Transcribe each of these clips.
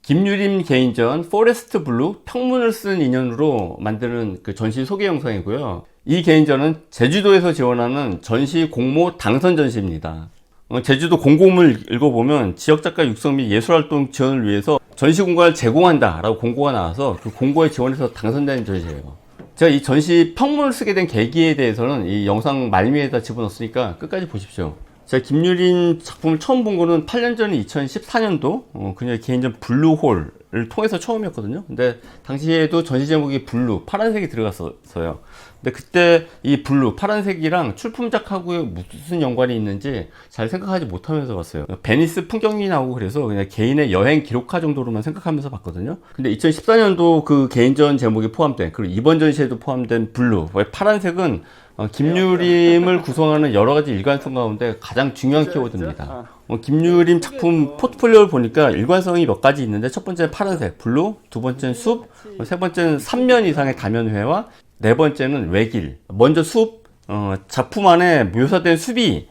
김유림 개인전 포레스트 블루 평문을 쓴 인연으로 만드는 그 전시 소개 영상이고요. 이 개인전은 제주도에서 지원하는 전시 공모 당선 전시입니다. 제주도 공고문을 읽어보면 지역작가 육성 및 예술활동 지원을 위해서 전시 공간을 제공한다 라고 공고가 나와서 그 공고에 지원해서 당선된 전시예요. 제가 이 전시 평문을 쓰게 된 계기에 대해서는 이 영상 말미에다 집어넣었으니까 끝까지 보십시오. 제가 김유림 작품을 처음 본 거는 8년 전인 2014년도 그녀의 개인전 블루홀을 통해서 처음이었거든요. 근데 당시에도 전시 제목이 블루, 파란색이 들어갔었어요. 근데 그때 이 블루, 파란색이랑 출품작하고 무슨 연관이 있는지 잘 생각하지 못하면서 봤어요. 베니스 풍경이 나오고 그래서 그냥 개인의 여행 기록화 정도로만 생각하면서 봤거든요. 근데 2014년도 그 개인전 제목이 포함된, 그리고 이번 전시에도 포함된 블루, 파란색은 김유림을 구성하는 여러 가지 일관성 가운데 가장 중요한 키워드입니다. 김유림 작품 포트폴리오를 보니까 일관성이 몇 가지 있는데, 첫 번째는 파란색, 블루, 두 번째는 숲, 세 번째는 3면 이상의 다면회화, 네 번째는 외길. 먼저 숲, 작품 안에 묘사된 숲이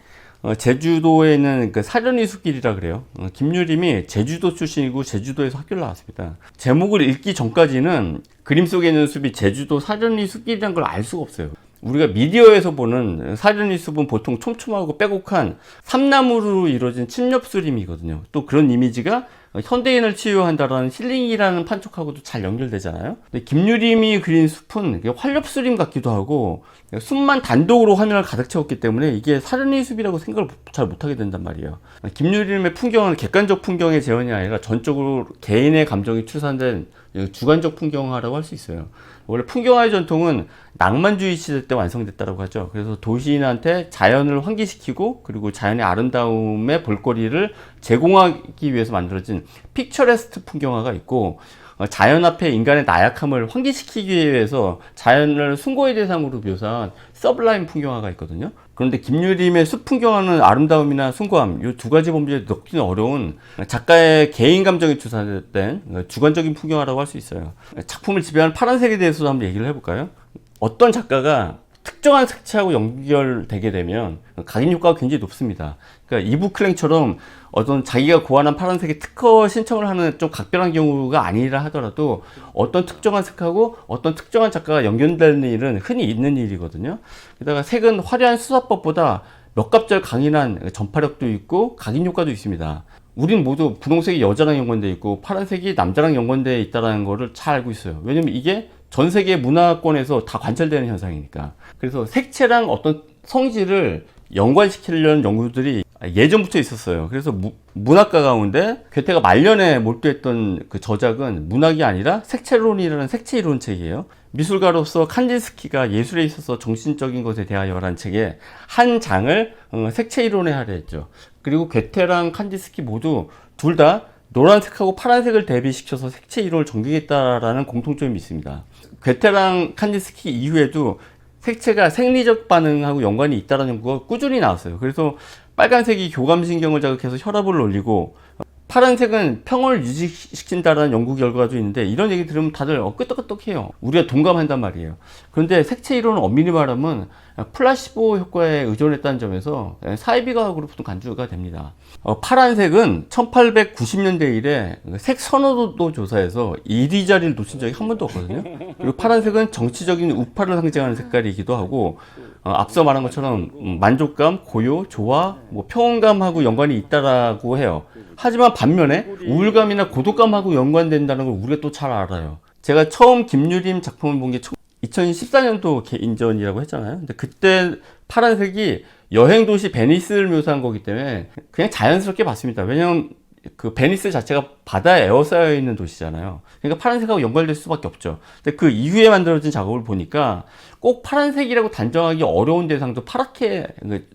제주도에 있는 그 사려니 숲길이라 그래요. 김유림이 제주도 출신이고 제주도에서 학교를 나왔습니다. 제목을 읽기 전까지는 그림 속에 있는 숲이 제주도 사려니 숲길이라는 걸 알 수가 없어요. 우리가 미디어에서 보는 사려니 숲은 보통 촘촘하고 빼곡한 삼나무로 이루어진 침엽수림이거든요. 또 그런 이미지가 현대인을 치유한다라는 힐링이라는 판촉하고도 잘 연결되잖아요. 근데 김유림이 그린 숲은 활엽수림 같기도 하고 숲만 단독으로 화면을 가득 채웠기 때문에 이게 사려니 숲이라고 생각을 잘 못하게 된단 말이에요. 김유림의 풍경은 객관적 풍경의 재현이 아니라 전적으로 개인의 감정이 추산된 주관적 풍경화라고 할 수 있어요. 원래 풍경화의 전통은 낭만주의 시대 때 완성됐다고 하죠. 그래서 도시인한테 자연을 환기시키고 그리고 자연의 아름다움의 볼거리를 제공하기 위해서 만들어진 픽처레스트 풍경화가 있고, 자연 앞에 인간의 나약함을 환기시키기 위해서 자연을 숭고의 대상으로 묘사한 서블라임 풍경화가 있거든요. 그런데 김유림의 숲 풍경화는 아름다움이나 숭고함, 이 두 가지 범주에 넣기는 어려운 작가의 개인 감정이 추산된 주관적인 풍경화라고 할 수 있어요. 작품을 지배하는 파란색에 대해서도 한번 얘기를 해볼까요? 어떤 작가가 특정한 색채하고 연결되게 되면 각인 효과가 굉장히 높습니다. 그러니까 이브 클랭처럼 어떤 자기가 고안한 파란색의 특허 신청을 하는 좀 각별한 경우가 아니라 하더라도 어떤 특정한 색하고 어떤 특정한 작가가 연결되는 일은 흔히 있는 일이거든요. 게다가 색은 화려한 수사법보다 몇 갑절 강인한 전파력도 있고 각인 효과도 있습니다. 우린 모두 분홍색이 여자랑 연관되어 있고 파란색이 남자랑 연관되어 있다는 거를 잘 알고 있어요. 왜냐면 이게 전 세계 문화권에서 다 관찰되는 현상이니까. 그래서 색채랑 어떤 성질을 연관시키려는 연구들이 예전부터 있었어요. 그래서 문학가 가운데 괴테가 말년에 몰두했던 그 저작은 문학이 아니라 색채론이라는 색채 이론 책이에요. 미술가로서 칸디스키가 예술에 있어서 정신적인 것에 대하여라는 책에 한 장을 색채 이론에 하려 했죠. 그리고 괴테랑 칸디스키 모두 둘 다 노란색하고 파란색을 대비시켜서 색채 이론을 전개했다라는 공통점이 있습니다. 괴테랑 칸디스키 이후에도 색채가 생리적 반응하고 연관이 있다는 연구가 꾸준히 나왔어요. 그래서 빨간색이 교감신경을 자극해서 혈압을 올리고 파란색은 평온을 유지시킨다는 연구 결과도 있는데, 이런 얘기 들으면 다들 끄떡끄떡해요. 우리가 동감한단 말이에요. 그런데 색채 이론은 엄밀히 말하면 플라시보 효과에 의존했다는 점에서 사이비과학으로 보통 간주가 됩니다. 파란색은 1890년대 이래 색 선호도 조사에서 1위 자리를 놓친 적이 한 번도 없거든요. 그리고 파란색은 정치적인 우파를 상징하는 색깔이기도 하고, 앞서 말한 것처럼 만족감, 고요, 조화, 평온감하고 연관이 있다라고 해요. 하지만 반면에 우울감이나 고독감하고 연관된다는 걸 우리가 또 잘 알아요. 제가 처음 김유림 작품을 본 게 2014년도 개인전이라고 했잖아요. 근데 그때 파란색이 여행도시 베니스를 묘사한 거기 때문에 그냥 자연스럽게 봤습니다. 왜냐면 그 베니스 자체가 바다에 에워싸여 있는 도시잖아요. 그러니까 파란색하고 연관될 수밖에 없죠. 근데 그 이후에 만들어진 작업을 보니까 꼭 파란색이라고 단정하기 어려운 대상도 파랗게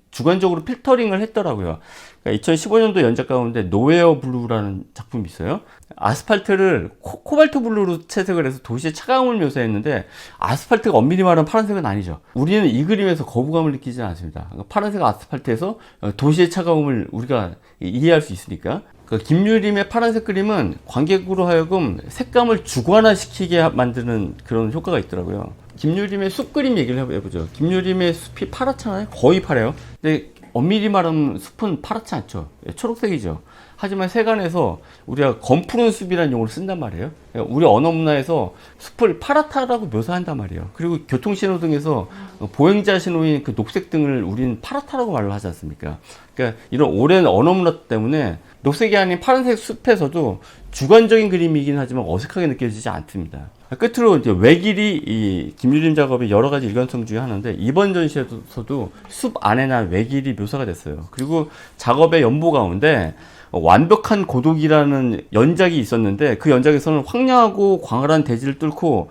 주관적으로 필터링을 했더라고요. 그러니까 2015년도 연작 가운데 노웨어 블루라는 작품이 있어요. 아스팔트를 코발트 블루로 채색을 해서 도시의 차가움을 묘사했는데, 아스팔트가 엄밀히 말하면 파란색은 아니죠. 우리는 이 그림에서 거부감을 느끼지 않습니다. 그러니까 파란색 아스팔트에서 도시의 차가움을 우리가 이해할 수 있으니까. 김유림의 파란색 그림은 관객으로 하여금 색감을 주관화시키게 만드는 그런 효과가 있더라고요. 김유림의 숲 그림 얘기를 해보죠. 김유림의 숲이 파랗잖아요. 거의 파래요. 근데 엄밀히 말하면 숲은 파랗지 않죠. 초록색이죠. 하지만 세간에서 우리가 검푸른 숲이라는 용어를 쓴단 말이에요. 우리 언어 문화에서 숲을 파랗다라고 묘사한단 말이에요. 그리고 교통신호등에서 보행자 신호인 그 녹색 등을 우리는 파랗다라고 말을 하지 않습니까? 그러니까 이런 오랜 언어 문화 때문에 녹색이 아닌 파란색 숲에서도 주관적인 그림이긴 하지만 어색하게 느껴지지 않습니다. 끝으로 이제 외길이 이 김유림 작업의 여러 가지 일관성 중에 하나인데, 이번 전시에서도 숲 안에 난 외길이 묘사가 됐어요. 그리고 작업의 연보 가운데 완벽한 고독이라는 연작이 있었는데, 그 연작에서는 황량하고 광활한 대지를 뚫고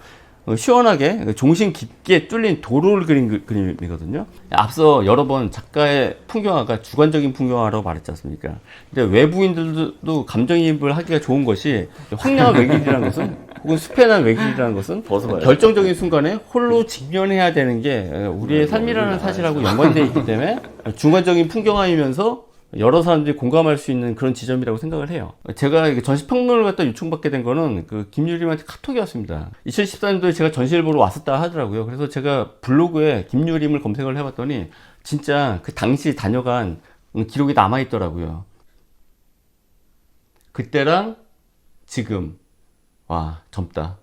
시원하게 종신 깊게 뚫린 도로를 그린 그림이거든요. 앞서 여러 번 작가의 풍경화가 주관적인 풍경화라고 말했지 않습니까? 근데 외부인들도 감정이입을 하기가 좋은 것이, 황량한 외길이라는 것은, 혹은 숲에 난 외길이라는 것은 결정적인 순간에 홀로 직면해야 되는 게 우리의 삶이라는 사실하고 연관되어 있기 때문에 주관적인 풍경화이면서 여러 사람들이 공감할 수 있는 그런 지점이라고 생각을 해요. 제가 전시 평론을 갖다 요청받게 된 거는 그 김유림한테 카톡이 왔습니다. 2014년도에 제가 전시를 보러 왔었다 하더라고요. 그래서 제가 블로그에 김유림을 검색을 해봤더니 진짜 그 당시 다녀간 기록이 남아있더라고요. 그때랑 지금, 와, 젊다.